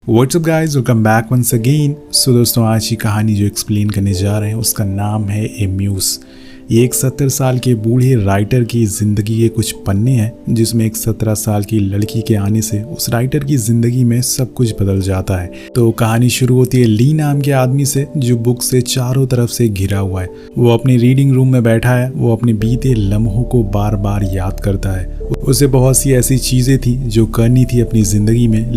WhatsApp guys, welcome back once again. So दोस्तों, आज की कहानी जो एक्सप्लेन करने जा रहे हैं उसका नाम है ए म्यूज़। ये एक 70 साल के बूढ़े राइटर की ज़िंदगी के कुछ पन्ने हैं जिसमें एक 17 साल की लड़की के आने से उस राइटर की ज़िंदगी में सब कुछ बदल जाता है। तो कहानी शुरू होती है ली नाम के आदमी से जो बुक से चारों तरफ से घिरा हुआ है। वो अपने रीडिंग रूम में बैठा है। वो अपने बीते लम्हों को बार बार याद करता है। उसे बहुत सी ऐसी चीज़ें थी जो करनी थी अपनी ज़िंदगी में,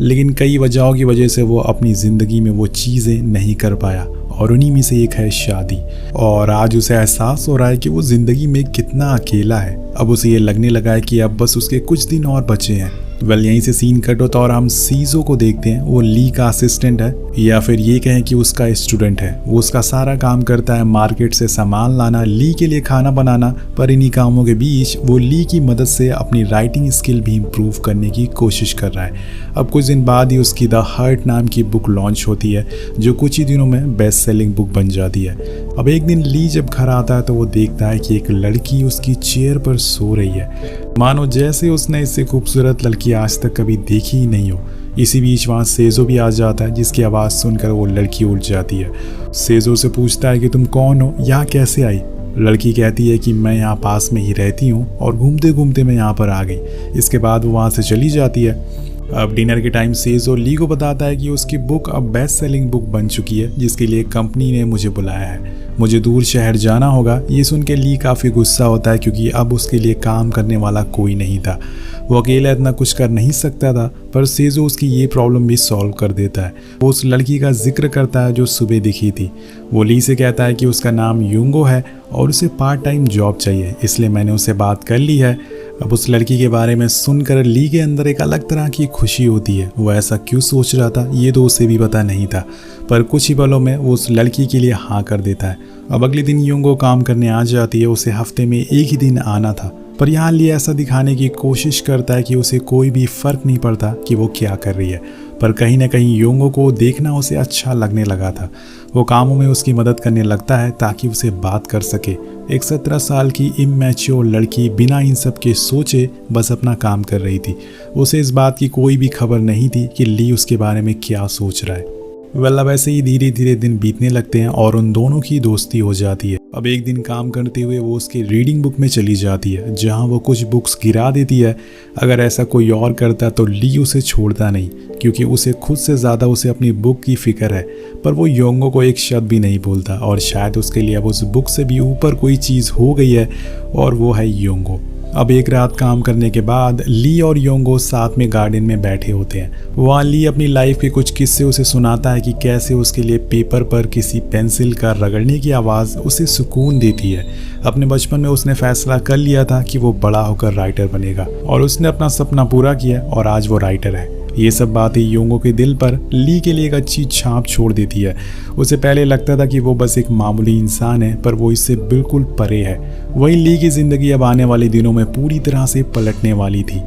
लेकिन कई वजहों की वजह से वो अपनी ज़िंदगी में वो चीज़ें नहीं कर पाया और उन्हीं में से एक है शादी। और आज उसे एहसास हो रहा है कि वो ज़िंदगी में कितना अकेला है। अब उसे ये लगने लगा है कि अब बस उसके कुछ दिन और बचे हैं। यहीं से सीन कट होता और हम सीजो को देखते हैं। वो ली का असिस्टेंट है, या फिर ये कहें कि उसका स्टूडेंट है। वो उसका सारा काम करता है, मार्केट से सामान लाना, ली के लिए खाना बनाना। पर इन्हीं कामों के बीच वो ली की मदद से अपनी राइटिंग स्किल भी इम्प्रूव करने की कोशिश कर रहा है। अब कुछ दिन बाद ही उसकी द हर्ट नाम की बुक लॉन्च होती है जो कुछ ही दिनों में बेस्ट सेलिंग बुक बन जाती है। अब एक दिन ली जब घर आता है तो वो देखता है कि एक लड़की उसकी चेयर पर सो रही है, मानो जैसे उसने इससे खूबसूरत लड़की आज तक कभी देखी ही नहीं हो। इसी बीच वहाँ सेजो भी आ जाता है जिसकी आवाज़ सुनकर वो लड़की उठ जाती है। सेजो से पूछता है कि तुम कौन हो, यहाँ कैसे आई? लड़की कहती है कि मैं यहाँ पास में ही रहती हूँ और घूमते घूमते मैं यहाँ पर आ गई। इसके बाद वो वहाँ से चली जाती है। अब डिनर के टाइम सेजो ली को बताता है कि उसकी बुक अब बेस्ट सेलिंग बुक बन चुकी है जिसके लिए कंपनी ने मुझे बुलाया है। मुझे दूर शहर जाना होगा। ये सुन के ली काफ़ी गुस्सा होता है क्योंकि अब उसके लिए काम करने वाला कोई नहीं था। वो अकेला इतना कुछ कर नहीं सकता था, पर सेजो उसकी ये प्रॉब्लम भी सॉल्व कर देता है। वो उस लड़की का जिक्र करता है जो सुबह दिखी थी। वो ली से कहता है कि उसका नाम यूंगो है और उसे पार्ट टाइम जॉब चाहिए, इसलिए मैंने उससे बात कर ली है। अब उस लड़की के बारे में सुनकर ली के अंदर एक अलग तरह की खुशी होती है। वो ऐसा क्यों सोच रहा था ये तो उसे भी पता नहीं था, पर कुछ ही पलों में वो उस लड़की के लिए हाँ कर देता है। अब अगले दिन यूंगो काम करने आ जाती है। उसे हफ्ते में एक ही दिन आना था, पर यहाँ ली ऐसा दिखाने की कोशिश करता है कि उसे कोई भी फर्क नहीं पड़ता कि वो क्या कर रही है। पर कहीं ना कहीं यूंगो को देखना उसे अच्छा लगने लगा था। वो कामों में उसकी मदद करने लगता है ताकि उसे बात कर सके। एक 17 साल की इमैच्योर लड़की बिना इन सब के सोचे बस अपना काम कर रही थी। उसे इस बात की कोई भी खबर नहीं थी कि ली उसके बारे में क्या सोच रहा है। अब ऐसे ही धीरे धीरे दिन बीतने लगते हैं और उन दोनों की दोस्ती हो जाती है। अब एक दिन काम करते हुए वो उसकी रीडिंग बुक में चली जाती है जहां वो कुछ बुक्स गिरा देती है। अगर ऐसा कोई और करता तो ली उसे छोड़ता नहीं क्योंकि उसे खुद से ज़्यादा उसे अपनी बुक की फिक्र है। पर वो योंगो को एक शब्द भी नहीं बोलता और शायद उसके लिए अब उस बुक से भी ऊपर कोई चीज़ हो गई है और वो है योंगो। अब एक रात काम करने के बाद ली और योंगो साथ में गार्डन में बैठे होते हैं। वहाँ ली अपनी लाइफ के कुछ किस्से उसे सुनाता है कि कैसे उसके लिए पेपर पर किसी पेंसिल का रगड़ने की आवाज़ उसे सुकून देती है। अपने बचपन में उसने फैसला कर लिया था कि वो बड़ा होकर राइटर बनेगा और उसने अपना सपना पूरा किया और आज वो राइटर है। ये सब बातें योंगो के दिल पर ली के लिए एक अच्छी छाप छोड़ देती है। उसे पहले लगता था कि वो बस एक मामूली इंसान है, पर वो इससे बिल्कुल परे है। वहीं ली की ज़िंदगी अब आने वाले दिनों में पूरी तरह से पलटने वाली थी।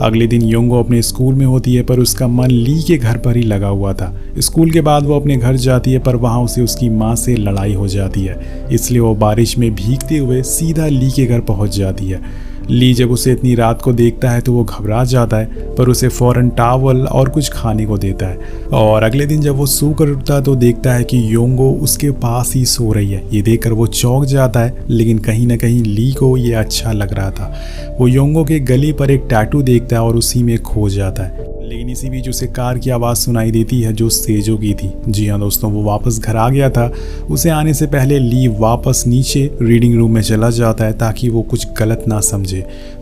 अगले दिन योंगो अपने स्कूल में होती है पर उसका मन ली के घर पर ही लगा हुआ था। स्कूल के बाद वो अपने घर जाती है पर वहाँ उसे उसकी माँ से लड़ाई हो जाती है, इसलिए वो बारिश में भीगते हुए सीधा ली के घर पहुँच जाती है। ली जब उसे इतनी रात को देखता है तो वो घबरा जाता है, पर उसे फौरन टावल और कुछ खाने को देता है। और अगले दिन जब वो सोकर उठता है तो देखता है कि योंगो उसके पास ही सो रही है। ये देखकर वो चौंक जाता है, लेकिन कहीं ना कहीं ली को ये अच्छा लग रहा था। वो योंगो के गले पर एक टैटू देखता है और उसी में खो जाता है। लेकिन इसी बीच उसे कार की आवाज़ सुनाई देती है जो सेजो की थी। जी हाँ दोस्तों, वो वापस घर आ गया था। उसे आने से पहले ली वापस नीचे रीडिंग रूम में चला जाता है ताकि वो कुछ गलत ना समझे।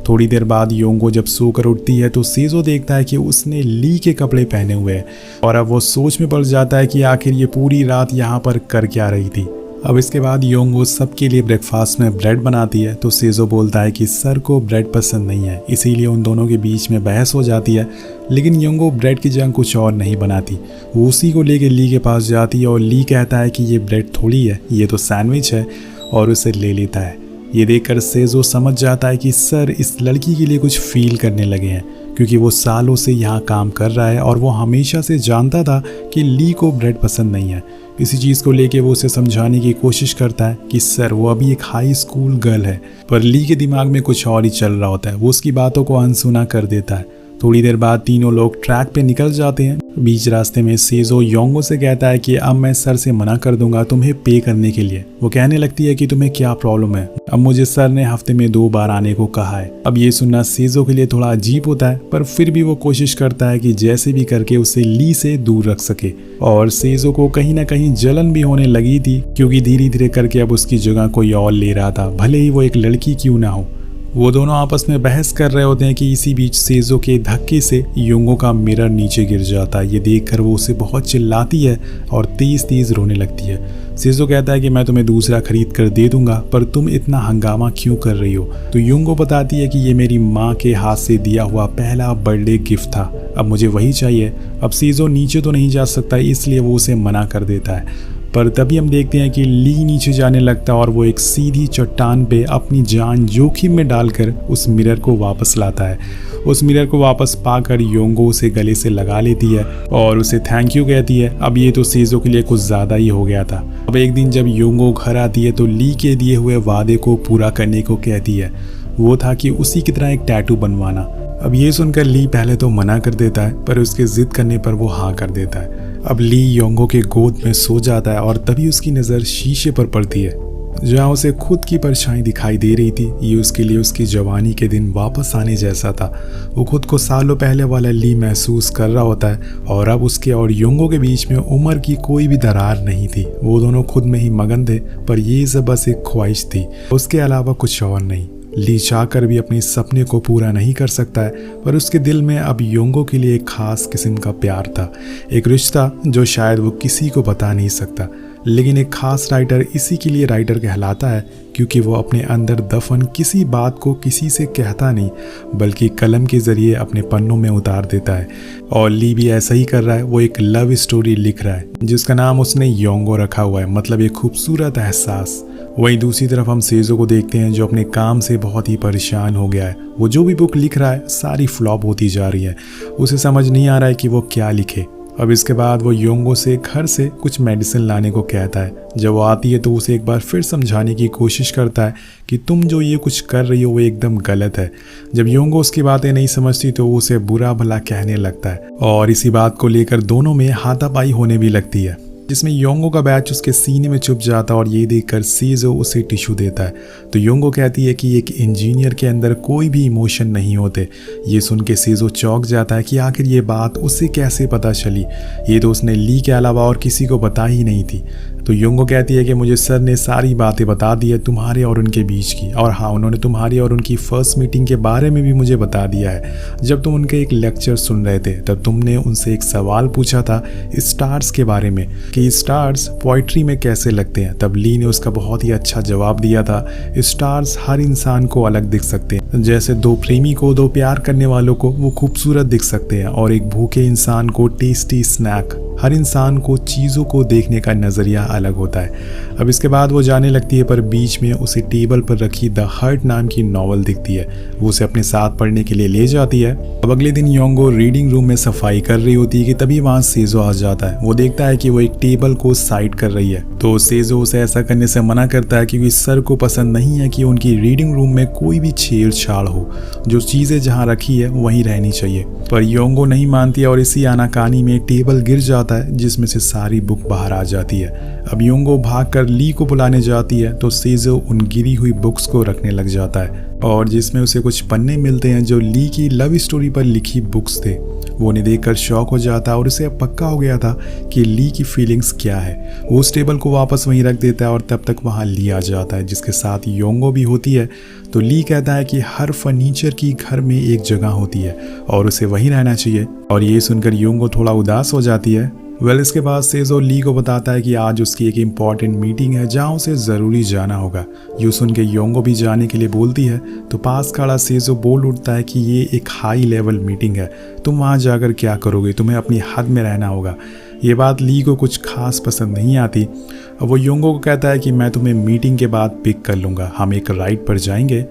थोड़ी देर बाद योंगो जब सोकर उठती है तो सेजो देखता है कि उसने ली के कपड़े पहने हुए हैं और अब वो सोच में पड़ जाता है कि आखिर ये पूरी रात यहाँ पर कर क्या रही थी। अब इसके बाद योंगो सबके लिए ब्रेकफास्ट में ब्रेड बनाती है तो सेजो बोलता है कि सर को ब्रेड पसंद नहीं है, इसीलिए उन दोनों के बीच में बहस हो जाती है। लेकिन योंगो ब्रेड की जगह कुछ और नहीं बनाती। वो उसी को लेकर ली के पास जाती है और ली कहता है कि ये ब्रेड थोड़ी है, ये तो सैंडविच है, और उसे ले लेता है। ये देखकर सेजो समझ जाता है कि सर इस लड़की के लिए कुछ फील करने लगे हैं क्योंकि वो सालों से यहाँ काम कर रहा है और वो हमेशा से जानता था कि ली को ब्रेड पसंद नहीं है। इसी चीज़ को लेके वो उसे समझाने की कोशिश करता है कि सर वो अभी एक हाई स्कूल गर्ल है, पर ली के दिमाग में कुछ और ही चल रहा होता है। वो उसकी बातों को अनसुना कर देता है। थोड़ी देर बाद तीनों लोग ट्रैक पे निकल जाते हैं। बीच रास्ते में सेजो योंगो से कहता है कि अब मैं सर से मना कर दूंगा तुम्हें पे करने के लिए। वो कहने लगती है कि तुम्हें क्या प्रॉब्लम है, अब मुझे सर ने हफ्ते में 2 बार आने को कहा है। अब ये सुनना सेजो के लिए थोड़ा अजीब होता है, पर फिर भी वो कोशिश करता है कि जैसे भी करके उसे ली से दूर रख सके। और सेजो को कहीं ना कहीं जलन भी होने लगी थी, क्योंकि धीरे धीरे करके अब उसकी जगह कोई और ले रहा था, भले ही वो एक लड़की क्यों ना हो। वो दोनों आपस में बहस कर रहे होते हैं कि इसी बीच सेजो के धक्के से योंगो का मिरर नीचे गिर जाता है। ये देखकर वो उसे बहुत चिल्लाती है और तेज तेज रोने लगती है। सेजो कहता है कि मैं तुम्हें दूसरा खरीद कर दे दूंगा, पर तुम इतना हंगामा क्यों कर रही हो। तो योंगो बताती है कि ये मेरी माँ के हाथ से दिया हुआ पहला बर्थडे गिफ्ट था, अब मुझे वही चाहिए। अब सेजो नीचे तो नहीं जा सकता, इसलिए वो उसे मना कर देता है। पर तभी हम देखते हैं कि ली नीचे जाने लगता है और वो एक सीधी चट्टान पे अपनी जान जोखिम में डालकर उस मिरर को वापस लाता है। उस मिरर को वापस पाकर योंगो उसे गले से लगा लेती है और उसे थैंक यू कहती है। अब ये तो सेजो के लिए कुछ ज़्यादा ही हो गया था। अब एक दिन जब योंगो घर आती है तो ली के दिए हुए वादे को पूरा करने को कहती है। वो था कि उसी की तरह एक टैटू बनवाना। अब ये सुनकर ली पहले तो मना कर देता है, पर उसके जिद करने पर वो हाँ कर देता है। अब ली योंगो के गोद में सो जाता है और तभी उसकी नज़र शीशे पर पड़ती है, जहाँ उसे खुद की परछाई दिखाई दे रही थी। ये उसके लिए उसकी जवानी के दिन वापस आने जैसा था। वो खुद को सालों पहले वाला ली महसूस कर रहा होता है और अब उसके और योंगो के बीच में उम्र की कोई भी दरार नहीं थी। वो दोनों खुद में ही मगन थे, पर ये सब बस एक ख्वाहिश थी, उसके अलावा कुछ और नहीं। ली चाहकर भी अपने सपने को पूरा नहीं कर सकता है, पर उसके दिल में अब योंगो के लिए एक खास किस्म का प्यार था, एक रिश्ता जो शायद वो किसी को बता नहीं सकता। लेकिन एक खास राइटर इसी के लिए राइटर कहलाता है, क्योंकि वो अपने अंदर दफन किसी बात को किसी से कहता नहीं, बल्कि कलम के जरिए अपने पन्नों में उतार देता है। और ली भी ऐसा ही कर रहा है। वो एक लव स्टोरी लिख रहा है जिसका नाम उसने योंगो रखा हुआ है, मतलब एक खूबसूरत एहसास। वहीं दूसरी तरफ हम सेजो को देखते हैं, जो अपने काम से बहुत ही परेशान हो गया है। वो जो भी बुक लिख रहा है सारी फ्लॉप होती जा रही है। उसे समझ नहीं आ रहा है कि वो क्या लिखे। अब इसके बाद वो योंगो से घर से कुछ मेडिसिन लाने को कहता है। जब वो आती है तो उसे एक बार फिर समझाने की कोशिश करता है कि तुम जो ये कुछ कर रही हो वो एकदम गलत है। जब योंगो उसकी बातें नहीं समझती तो वो उसे बुरा भला कहने लगता है और इसी बात को लेकर दोनों में हाथापाई होने भी लगती है, जिसमें योंगो का बैच उसके सीने में चुभ जाता है और ये देखकर सेजो उसे टिश्यू देता है। तो योंगो कहती है कि एक इंजीनियर के अंदर कोई भी इमोशन नहीं होते। ये सुन के सेजो चौंक जाता है कि आखिर ये बात उसे कैसे पता चली, ये तो उसने ली के अलावा और किसी को बता ही नहीं थी। तो योंगो कहती है कि मुझे सर ने सारी बातें बता दी है तुम्हारे और उनके बीच की, और हाँ, उन्होंने तुम्हारी और उनकी फर्स्ट मीटिंग के बारे में भी मुझे बता दिया है। जब तुम उनके एक लेक्चर सुन रहे थे तब तुमने उनसे एक सवाल पूछा था स्टार्स के बारे में कि स्टार्स पोइट्री में कैसे लगते हैं। तब ली ने उसका बहुत ही अच्छा जवाब दिया था, स्टार्स हर इंसान को अलग दिख सकते हैं, जैसे 2 प्रेमी को, 2 प्यार करने वालों को वो खूबसूरत दिख सकते हैं, और एक भूखे इंसान को टेस्टी स्नैक। हर इंसान को चीज़ों को देखने का नज़रिया अलग होता है। अब इसके बाद वो जाने लगती है, पर बीच में उसे टेबल पर रखी द हर्ट नाम की नॉवल दिखती है। वो उसे अपने साथ पढ़ने के लिए ले जाती है। अब अगले दिन योंगो रीडिंग रूम में सफाई कर रही होती है कि तभी वहाँ सेजो आ जाता है। वो देखता है कि वो एक टेबल को साइड कर रही है, तो सेजो उसे ऐसा करने से मना करता है क्योंकि सर को पसंद नहीं है कि उनकी रीडिंग रूम में कोई भी छेड़छाड़ हो। जो चीज़ें जहाँ रखी है वहीं रहनी चाहिए। पर योंगो नहीं मानती है और इसी आनाकानी में टेबल गिर जाता है, जिसमें से सारी बुक बाहर आ जाती है। अब योंगो भागकर ली को बुलाने जाती है तो सेजो उन गिरी हुई बुक्स को रखने लग जाता है, और जिसमें उसे कुछ पन्ने मिलते हैं जो ली की लव स्टोरी पर लिखी बुक्स थे। वो उन्हें देखकर शॉक हो जाता है और उसे अब पक्का हो गया था कि ली की फीलिंग्स क्या है। वो उस टेबल को वापस वहीं रख देता है और तब तक वहाँ ली आ जाता है, जिसके साथ योंगो भी होती है। तो ली कहता है कि हर फर्नीचर की घर में एक जगह होती है और उसे वहीं रहना चाहिए, और ये सुनकर योंगो थोड़ा उदास हो जाती है। इसके बाद सेजो ली को बताता है कि आज उसकी एक इम्पॉर्टेंट मीटिंग है जहाँ उसे ज़रूरी जाना होगा। यूँ सुन के योंगो भी जाने के लिए बोलती है, तो पास खड़ा सेजो बोल उठता है कि ये एक हाई लेवल मीटिंग है, तुम वहाँ जाकर क्या करोगे, तुम्हें अपनी हद में रहना होगा। ये बात ली को कुछ खास पसंद नहीं आती। अब वो योंगो को कहता है कि मैं तुम्हें मीटिंग के बाद पिक कर लूँगा, हम एक राइड पर जाएंगे।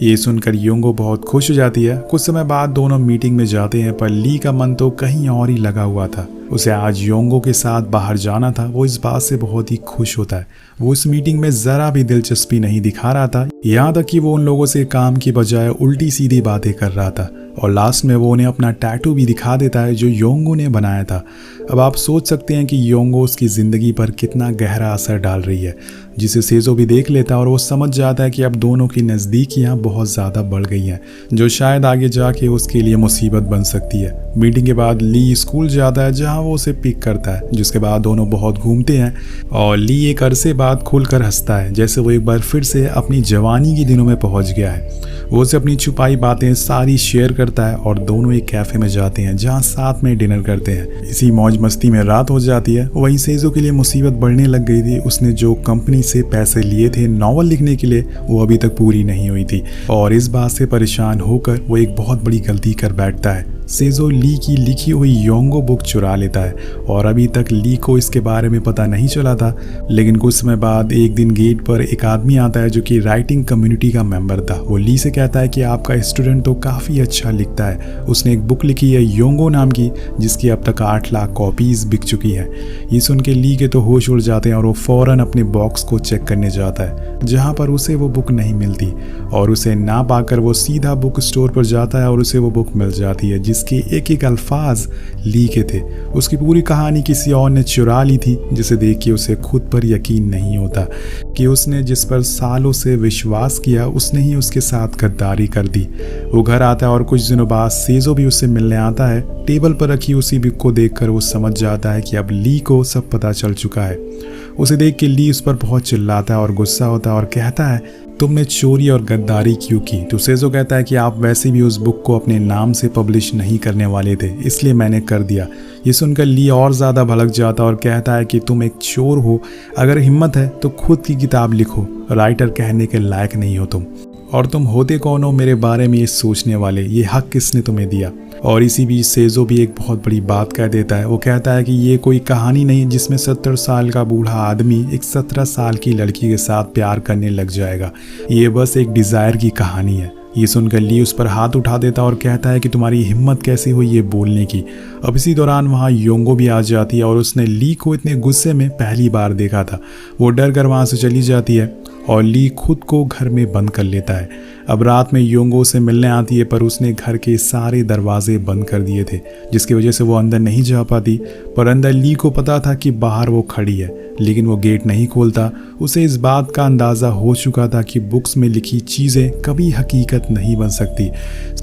ये सुनकर योंगो बहुत खुश हो जाती है। कुछ समय बाद दोनों मीटिंग में जाते हैं, पर ली का मन तो कहीं और ही लगा हुआ था। उसे आज योंगो के साथ बाहर जाना था। वो इस बात से बहुत ही खुश होता है। वो इस मीटिंग में ज़रा भी दिलचस्पी नहीं दिखा रहा था, यहाँ तक कि वो उन लोगों से काम की बजाय उल्टी सीधी बातें कर रहा था। और लास्ट में वो उन्हें अपना टैटू भी दिखा देता है जो योंगो ने बनाया था। अब आप सोच सकते हैं कि योंगो उसकी ज़िंदगी पर कितना गहरा असर डाल रही है, जिसे सेजो भी देख लेता है और वो समझ जाता है कि अब दोनों की नज़दीकियाँ बहुत ज़्यादा बढ़ गई हैं, जो शायद आगे जाके उसके लिए मुसीबत बन सकती है। मीटिंग के बाद ली स्कूल जाता है जहाँ वो उसे पिक करता है, जिसके बाद दोनों बहुत घूमते हैं और ली एक अरसे बाद खुलकर हंसता है, जैसे वो एक बार फिर से अपनी जवानी के दिनों में पहुँच गया है। वो उसे अपनी छुपाई बातें सारी शेयर करता है और दोनों एक कैफ़े में जाते हैं जहाँ साथ में डिनर करते हैं। इसी मौज मस्ती में रात हो जाती है। वहीं सेजो के लिए मुसीबत बढ़ने लग गई थी। उसने जो कंपनी से पैसे लिए थे नॉवल लिखने के लिए, वो अभी तक पूरी नहीं हुई थी और इस बात से परेशान होकर वो एक बहुत बड़ी गलती कर बैठता है। सेजो ली की लिखी हुई योंगो बुक चुरा लेता है और अभी तक ली को इसके बारे में पता नहीं चला था। लेकिन कुछ समय बाद एक दिन गेट पर एक आदमी आता है जो कि राइटिंग कम्युनिटी का मेंबर था। वो ली से कहता है कि आपका स्टूडेंट तो काफ़ी अच्छा लिखता है, उसने एक बुक लिखी है योंगो नाम की, जिसकी अब तक 8 लाख कॉपीज़ बिक चुकी हैं। ये सुन के ली के तो होश उड़ जाते हैं और वो फ़ौरन अपने बॉक्स को चेक करने जाता है, जहाँ पर उसे वो बुक नहीं मिलती और उसे ना पाकर वो सीधा बुक स्टोर पर जाता है और उसे वो बुक मिल जाती है जिसके एक एक अल्फाज ली के थे। उसकी पूरी कहानी किसी और ने चुरा ली थी, जिसे देख के उसे खुद पर यकीन नहीं होता कि उसने जिस पर सालों से विश्वास किया उसने ही उसके साथ गद्दारी कर दी। वो घर आता है और कुछ दिनों बाद सेजो भी उससे मिलने आता है। टेबल पर रखी उसी बुक को देखकर वो समझ जाता है कि अब ली को सब पता चल चुका है। उसे देख के ली उस पर बहुत चिल्लाता है और गुस्सा होता है और कहता है तुमने चोरी और गद्दारी क्यों की। तो सेजो कहता है कि आप वैसे भी उस बुक को अपने नाम से पब्लिश नहीं करने वाले थे, इसलिए मैंने कर दिया। ये सुनकर ली और ज़्यादा भड़क जाता और कहता है कि तुम एक चोर हो, अगर हिम्मत है तो खुद की किताब लिखो, राइटर कहने के लायक नहीं हो तुम, और तुम होते कौन हो मेरे बारे में ये सोचने वाले, ये हक किसने तुम्हें दिया। और इसी बीच सेजो भी एक बहुत बड़ी बात कह देता है। वो कहता है कि ये कोई कहानी नहीं जिसमें 70 साल का बूढ़ा आदमी एक 17 साल की लड़की के साथ प्यार करने लग जाएगा, ये बस एक डिज़ायर की कहानी है। ये सुनकर ली उस पर हाथ उठा देता और कहता है कि तुम्हारी हिम्मत कैसे हुई ये बोलने की। अब इसी दौरान वहाँ योंगो भी आ जाती है और उसने ली को इतने गुस्से में पहली बार देखा था। वो डर कर वहाँ से चली जाती है और ली खुद को घर में बंद कर लेता है। अब रात में योंगो से मिलने आती है पर उसने घर के सारे दरवाजे बंद कर दिए थे, जिसकी वजह से वो अंदर नहीं जा पाती। पर अंदर ली को पता था कि बाहर वो खड़ी है, लेकिन वो गेट नहीं खोलता। उसे इस बात का अंदाज़ा हो चुका था कि बुक्स में लिखी चीज़ें कभी हकीकत नहीं बन सकती,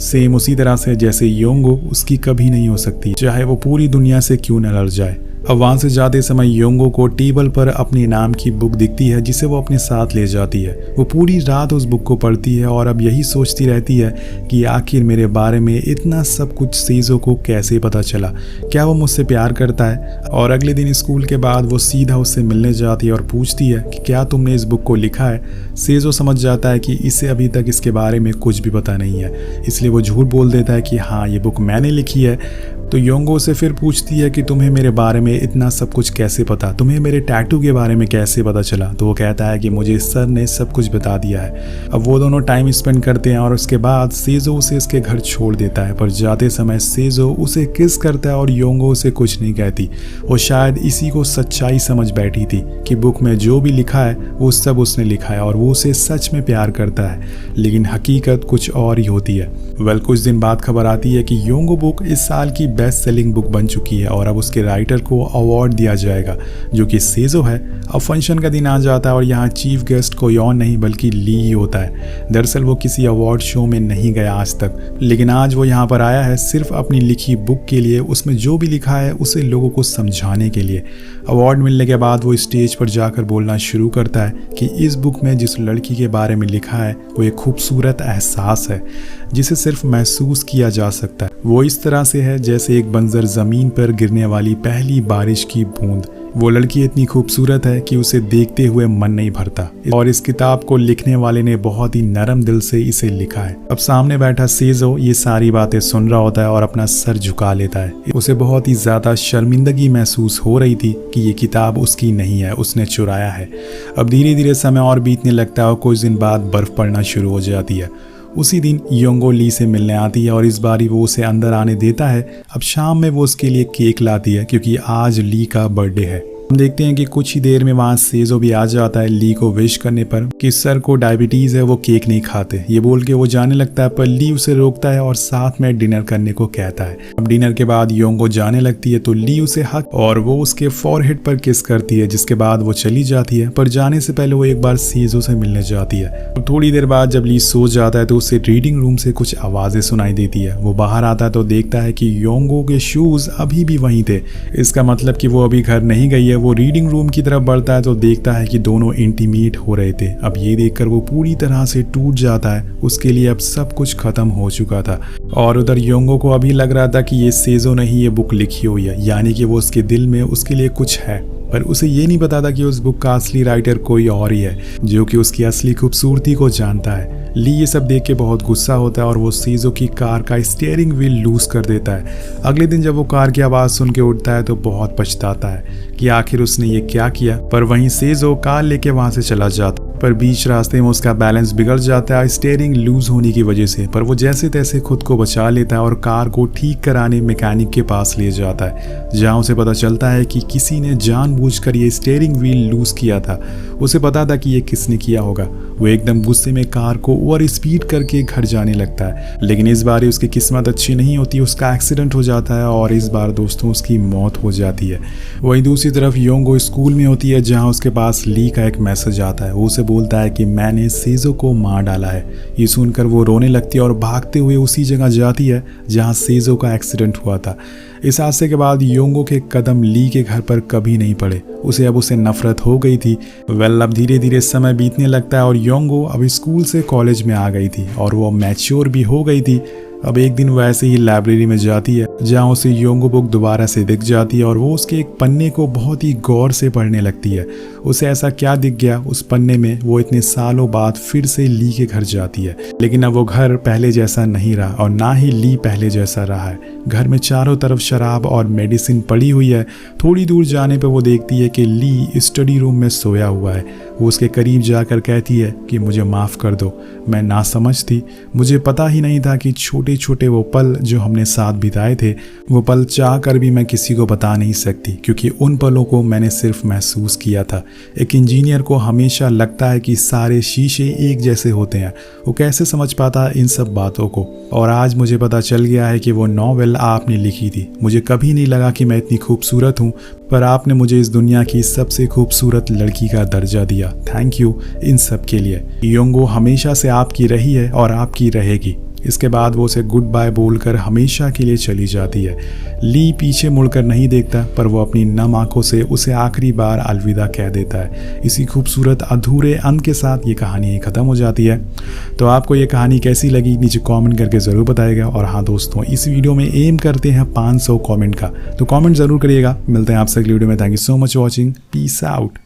सेम उसी तरह से जैसे योंगो उसकी कभी नहीं हो सकती, चाहे वो पूरी दुनिया से क्यों न लड़ जाए। अब वहाँ से जाते समय योंगो को टेबल पर अपने नाम की बुक दिखती है जिसे वो अपने साथ ले जाती है। वो पूरी रात उस बुक को पढ़ती है और अब यही सोचती रहती है कि आखिर मेरे बारे में इतना सब कुछ सेजो को कैसे पता चला, क्या वो मुझसे प्यार करता है। और अगले दिन स्कूल के बाद वो सीधा उससे मिलने जाती है और पूछती है कि क्या तुमने इस बुक को लिखा है। सेजो समझ जाता है कि इसे अभी तक इसके बारे में कुछ भी पता नहीं है, इसलिए वो झूठ बोल देता है कि हाँ ये बुक मैंने लिखी है। तो योंगो से फिर पूछती है कि तुम्हें मेरे बारे में इतना सब कुछ कैसे पता, तुम्हें मेरे टैटू के बारे में कैसे पता चला। तो वो कहता है कि मुझे सर ने सब कुछ बता दिया है। अब वो दोनों टाइम स्पेंड करते हैं और उसके बाद सेजो उसे इसके घर छोड़ देता है। पर जाते समय सेजो उसे किस करता है और योंगो उसे कुछ नहीं कहती। वो शायद इसी को सच्चाई समझ बैठी थी कि बुक में जो भी लिखा है वो सब उसने लिखा है और वो उसे सच में प्यार करता है, लेकिन हकीकत कुछ और ही होती है। कुछ दिन बाद खबर आती है कि योंगो बुक इस साल की बेस्ट सेलिंग बुक बन चुकी है और अब उसके राइटर को अवार्ड दिया जाएगा, जो कि सेजो है। अब फंक्शन का दिन आ जाता है और यहाँ चीफ गेस्ट कोई और नहीं बल्कि ली ही होता है। दरअसल वो किसी अवार्ड शो में नहीं गया आज तक, लेकिन आज वो यहाँ पर आया है सिर्फ अपनी लिखी बुक के लिए, उसमें जो भी लिखा है उसे लोगों को समझाने के लिए। अवार्ड मिलने के बाद वो स्टेज पर जाकर बोलना शुरू करता है कि इस बुक में जिस लड़की के बारे में लिखा है वो एक खूबसूरत एहसास है जिसे सिर्फ महसूस किया जा सकता है। वो इस तरह से है जैसे एक बंजर ज़मीन पर गिरने वाली पहली बारिश की बूंद। वो लड़की इतनी खूबसूरत है कि उसे देखते हुए मन नहीं भरता। और इस किताब को लिखने वाले ने बहुत ही नरम दिल से इसे लिखा है। अब सामने बैठा सेजो ये सारी बातें सुन रहा होता है और अपना सर झुका लेता है। उसे बहुत ही ज़्यादा शर्मिंदगी महसूस हो रही थी कि ये किताब उसकी नहीं है, उसने चुराया है। अब धीरे धीरे समय और बीतने लगता है और कुछ दिन बाद बर्फ़ पड़ना शुरू हो जाती है। उसी दिन योंगो ली से मिलने आती है और इस बारी वो उसे अंदर आने देता है। अब शाम में वो उसके लिए केक लाती है क्योंकि आज ली का बर्थडे है। हम देखते हैं कि कुछ ही देर में वहाँ सेजो भी आ जाता है ली को विश करने पर कि सर को डायबिटीज है, वो केक नहीं खाते। ये बोल के वो जाने लगता है पर ली उसे रोकता है और साथ में डिनर करने को कहता है। अब डिनर के बाद योंगो जाने लगती है तो ली उसे हक और वो उसके फॉरहेड पर किस करती है, जिसके बाद वो चली जाती है। पर जाने से पहले वो एक बार सेजो से मिलने जाती है। थोड़ी देर बाद जब ली सो जाता है तो उसे रीडिंग रूम से कुछ आवाजें सुनाई देती है। वो बाहर आता है तो देखता है कि योंगो के शूज अभी भी वहीं थे। इसका मतलब कि वो अभी घर नहीं गई है। वो रीडिंग रूम की तरफ बढ़ता है तो देखता है कि दोनों इंटीमेट हो रहे थे। अब ये देखकर वो पूरी तरह से टूट जाता है। उसके लिए अब सब कुछ खत्म हो चुका था और उधर योंगो को अभी लग रहा था कि ये सेजो ने ही ये बुक लिखी हुई है, यानी कि वो उसके दिल में उसके लिए कुछ है। पर उसे ये नहीं पता था कि उस बुक का असली राइटर कोई और ही है जो कि उसकी असली खूबसूरती को जानता है। ली ये सब देख के बहुत गुस्सा होता है और वो सेजो की कार का स्टीयरिंग व्हील लूज कर देता है। अगले दिन जब वो कार की आवाज़ सुन के उठता है तो बहुत पछताता है कि आखिर उसने ये क्या किया। पर वहीं सेजो कार लेके वहाँ से चला जाता पर बीच रास्ते में उसका बैलेंस बिगड़ जाता है स्टीयरिंग लूज होने की वजह से। पर वो जैसे तैसे खुद को बचा लेता है और कार को ठीक कराने मैकेनिक के पास ले जाता है, जहाँ उसे पता चलता है कि किसी ने जानबूझकर ये स्टीयरिंग व्हील लूज किया था। उसे पता था कि ये किसने किया होगा। वो एकदम गुस्से में कार को ओवर स्पीड करके घर जाने लगता है, लेकिन इस बार उसकी किस्मत अच्छी नहीं होती। उसका एक्सीडेंट हो जाता है और इस बार दोस्तों उसकी मौत हो जाती है। वहीं दूसरी तरफ योंगो स्कूल में होती है जहाँ उसके पास ली का एक मैसेज आता है। वो उसे बोलता है कि मैंने सेजो को मार डाला है। ये सुनकर वो रोने लगती है और भागते हुए उसी जगह जाती है जहाँ सेजो का एक्सीडेंट हुआ था। इस हादसे के बाद योंगो के कदम ली के घर पर कभी नहीं पड़े। उसे नफरत हो गई थी। अब धीरे धीरे समय बीतने लगता है और योंगो अब स्कूल से कॉलेज में आ गई थी और वो मैच्योर भी हो गई थी। अब एक दिन वो ऐसे ही लाइब्रेरी में जाती है जहाँ उसे योंगो बुक दोबारा से दिख जाती है और वो उसके एक पन्ने को बहुत ही गौर से पढ़ने लगती है। उसे ऐसा क्या दिख गया उस पन्ने में, वो इतने सालों बाद फिर से ली के घर जाती है। लेकिन अब वो घर पहले जैसा नहीं रहा और ना ही ली पहले जैसा रहा है। घर में चारों तरफ शराब और मेडिसिन पड़ी हुई है। थोड़ी दूर जाने पर वो देखती है कि ली स्टडी रूम में सोया हुआ है। वो उसके करीब जाकर कहती है कि मुझे माफ़ कर दो, मैं नासमझ थी। मुझे पता ही नहीं था कि छोटे छोटे वो पल जो हमने साथ बिताए थे, वो पल चाह कर भी मैं किसी को बता नहीं सकती, क्योंकि उन पलों को मैंने सिर्फ महसूस किया था। एक इंजीनियर को हमेशा लगता है कि सारे शीशे एक जैसे होते हैं। वो कैसे समझ पाता इन सब बातों को। और आज मुझे पता चल गया है कि वो नॉवेल आपने लिखी थी। मुझे कभी नहीं लगा कि मैं इतनी खूबसूरत हूँ, पर आपने मुझे इस दुनिया की सबसे खूबसूरत लड़की का दर्जा दिया। थैंक यू इन सब के लिए। योंगो हमेशा से आपकी रही है और आपकी रहेगी। इसके बाद वो उसे गुड बाय बोलकर हमेशा के लिए चली जाती है। ली पीछे मुड़कर नहीं देखता, पर वो अपनी नम आंखों से उसे आखिरी बार अलविदा कह देता है। इसी खूबसूरत अधूरे अंत के साथ ये कहानी खत्म हो जाती है। तो आपको ये कहानी कैसी लगी नीचे कमेंट करके ज़रूर बताइएगा। और हाँ दोस्तों, इस वीडियो में एम करते हैं 500 कमेंट का, तो कमेंट ज़रूर करिएगा। मिलते हैं आपसे अगली वीडियो में। Thank you so much watching. Peace out.